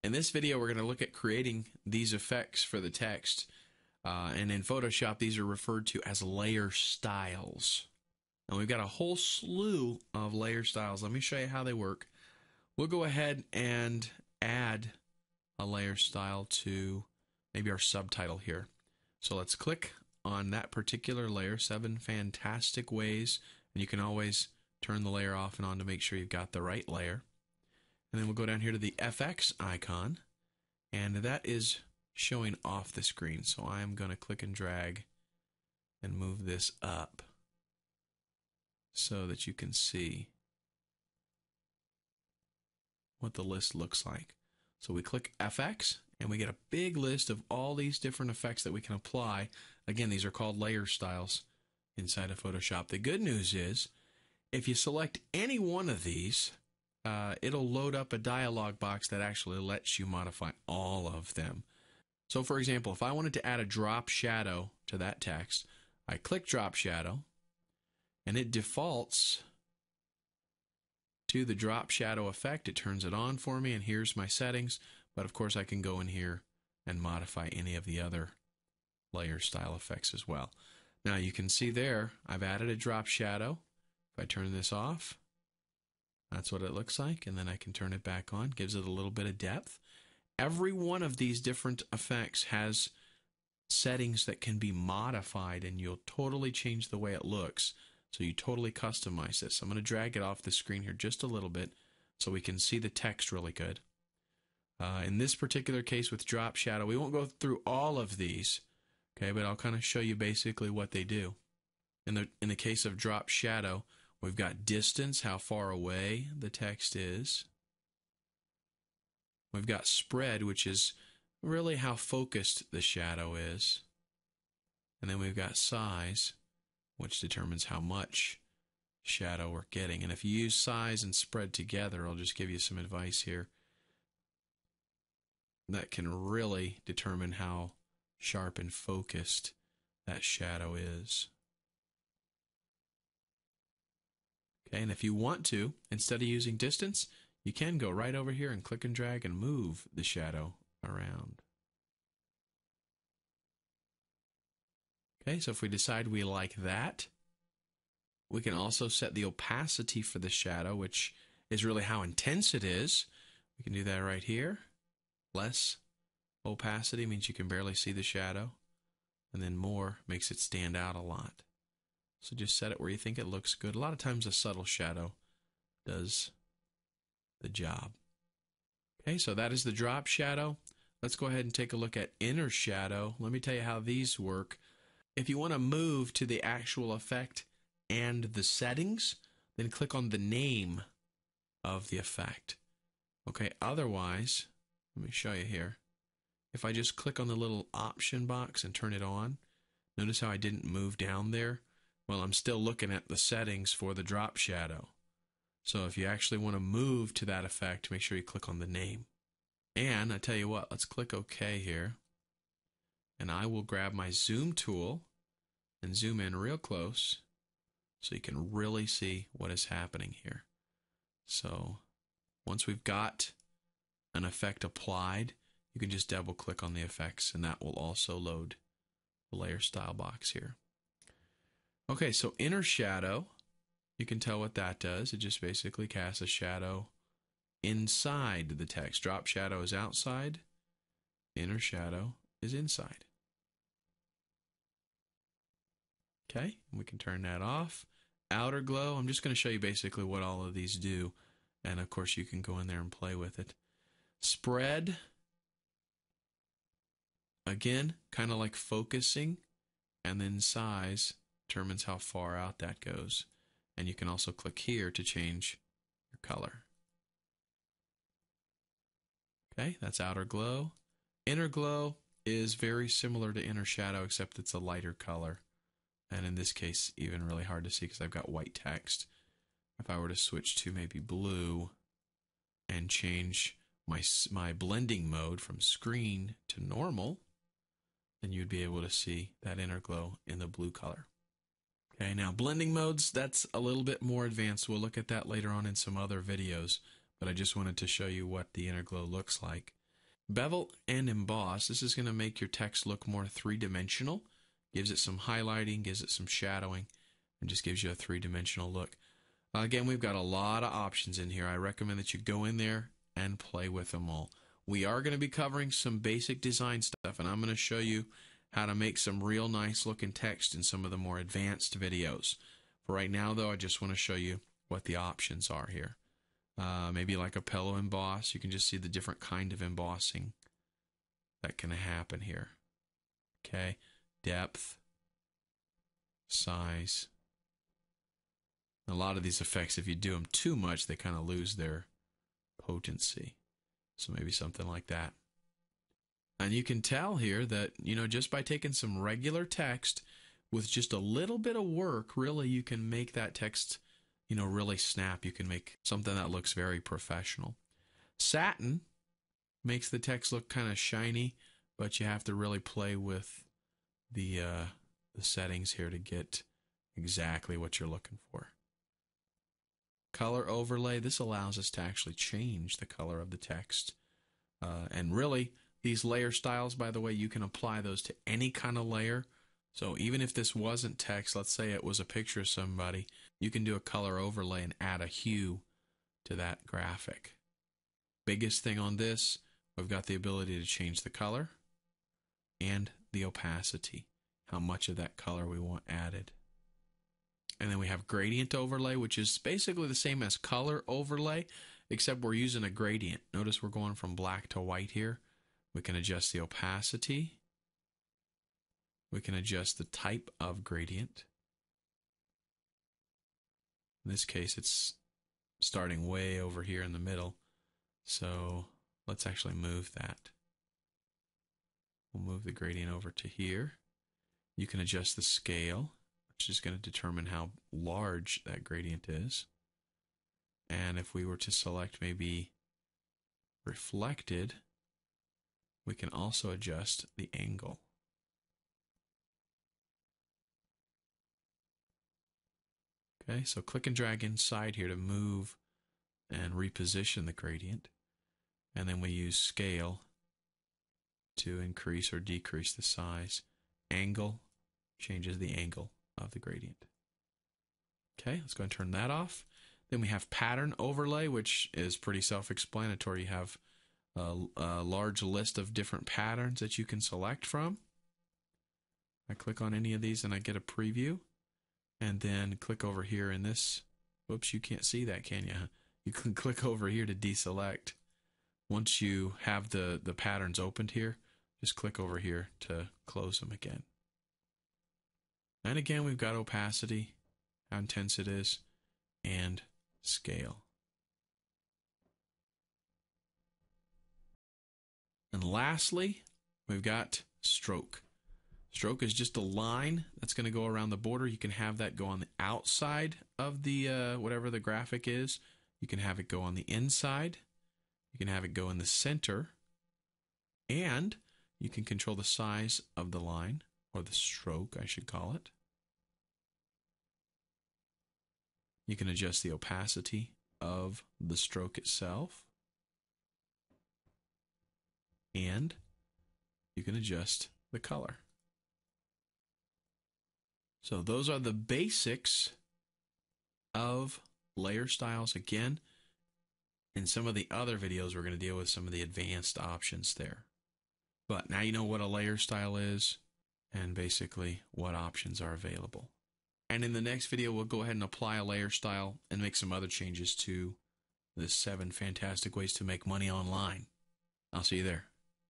In this video, we're going to look at creating these effects for the text. And in Photoshop, these are referred to as layer styles. And we've got a whole slew of layer styles. Let me show you how they work. We'll go ahead and add a layer style to maybe our subtitle here. So let's click on that particular layer, 7 fantastic ways. And you can always turn the layer off and on to make sure you've got the right layer. And then we'll go down here to the FX icon, and that is showing off the screen. So I'm going to click and drag and move this up so that you can see what the list looks like. So we click FX and we get a big list of all these different effects that we can apply. Again, these are called layer styles inside of Photoshop. The good news is if you select any one of these, it'll load up a dialog box that actually lets you modify all of them. So for example, if I wanted to add a drop shadow to that text, I click drop shadow and it defaults to the drop shadow effect. It turns it on for me, and here's my settings. But of course I can go in here and modify any of the other layer style effects as well. Now you can see there I've added a drop shadow. If I turn this off, that's what it looks like, and then I can turn it back on. Gives it a little bit of depth. Every one of these different effects has settings that can be modified, and you'll totally change the way it looks. So you totally customize this. I'm going to drag it off the screen here just a little bit so we can see the text really good. In this particular case with drop shadow, we won't go through all of these, okay, but I'll kind of show you basically what they do. In the case of drop shadow, we've got distance, how far away the text is. We've got spread, which is really how focused the shadow is. And then we've got size, which determines how much shadow we're getting. And if you use size and spread together, I'll just give you some advice here. That can really determine how sharp and focused that shadow is. Okay, and if you want to, instead of using distance, you can go right over here and click and drag and move the shadow around. Okay, so if we decide we like that, we can also set the opacity for the shadow, which is really how intense it is. We can do that right here. Less opacity means you can barely see the shadow, and then more makes it stand out a lot. So just set it where you think it looks good. A lot of times a subtle shadow does the job. Okay, so that is the drop shadow. Let's go ahead and take a look at inner shadow. Let me tell you how these work. If you want to move to the actual effect and the settings, then click on the name of the effect. Okay, otherwise, let me show you here. If I just click on the little option box and turn it on, notice how I didn't move down there? Well, I'm still looking at the settings for the drop shadow. So if you actually want to move to that effect, make sure you click on the name. And I tell you what, let's click OK here. And I will grab my zoom tool and zoom in real close so you can really see what is happening here. So once we've got an effect applied, you can just double click on the effects and that will also load the layer style box here. Okay, so inner shadow, you can tell what that does. It just basically casts a shadow inside the text. Drop shadow is outside, inner shadow is inside. Okay, we can turn that off. Outer glow, I'm just going to show you basically what all of these do. And of course you can go in there and play with it. Spread, again, kind of like focusing. And then size determines how far out that goes. And you can also click here to change your color. Okay, that's outer glow. Inner glow is very similar to inner shadow, except it's a lighter color. And in this case, even really hard to see because I've got white text. If I were to switch to maybe blue and change my blending mode from screen to normal, then you'd be able to see that inner glow in the blue color. Okay, now blending modes, that's a little bit more advanced. We'll look at that later on in some other videos, but I just wanted to show you what the inner glow looks like. Bevel and emboss. This is going to make your text look more three-dimensional. Gives it some highlighting, gives it some shadowing, and just gives you a three-dimensional look. Again, we've got a lot of options in here. I recommend that you go in there and play with them all. We are going to be covering some basic design stuff, and I'm going to show you how to make some real nice looking text in some of the more advanced videos. For right now, though, I just want to show you what the options are here. Maybe like a pillow emboss. You can just see the different kind of embossing that can happen here. Okay, depth, size. A lot of these effects, if you do them too much, they kind of lose their potency. So maybe something like that. And you can tell here that, just by taking some regular text with just a little bit of work, really you can make that text, really snap. You can make something that looks very professional. Satin makes the text look kind of shiny, but you have to really play with the settings here to get exactly what you're looking for. Color overlay, this allows us to actually change the color of the text. And really, these layer styles, by the way, you can apply those to any kind of layer. So even if this wasn't text, let's say it was a picture of somebody, you can do a color overlay and add a hue to that graphic. Biggest thing on this, we've got the ability to change the color and the opacity, how much of that color we want added. And then we have gradient overlay, which is basically the same as color overlay, except we're using a gradient. Notice we're going from black to white here. We can adjust the opacity. We can adjust the type of gradient. In this case, it's starting way over here in the middle. So let's actually move that. We'll move the gradient over to here. You can adjust the scale, which is going to determine how large that gradient is. And if we were to select maybe reflected, we can also adjust the angle. Okay, so click and drag inside here to move and reposition the gradient. And then we use scale to increase or decrease the size. Angle changes the angle of the gradient. Okay, let's go and turn that off. Then we have pattern overlay, which is pretty self-explanatory. You have a large list of different patterns that you can select from. I click on any of these and I get a preview. And then click over here in this. Whoops, you can't see that, can you? You can click over here to deselect. Once you have the patterns opened here, just click over here to close them again. And again, we've got opacity, how intense it is, and scale. And lastly, we've got stroke. Stroke is just a line that's going to go around the border. You can have that go on the outside of the whatever the graphic is. You can have it go on the inside. You can have it go in the center. And you can control the size of the line, or the stroke, I should call it. You can adjust the opacity of the stroke itself. And you can adjust the color. So those are the basics of layer styles. Again, in some of the other videos, we're going to deal with some of the advanced options there. But now you know what a layer style is and basically what options are available. And in the next video, we'll go ahead and apply a layer style and make some other changes to the 7 fantastic ways to make money online. I'll see you there.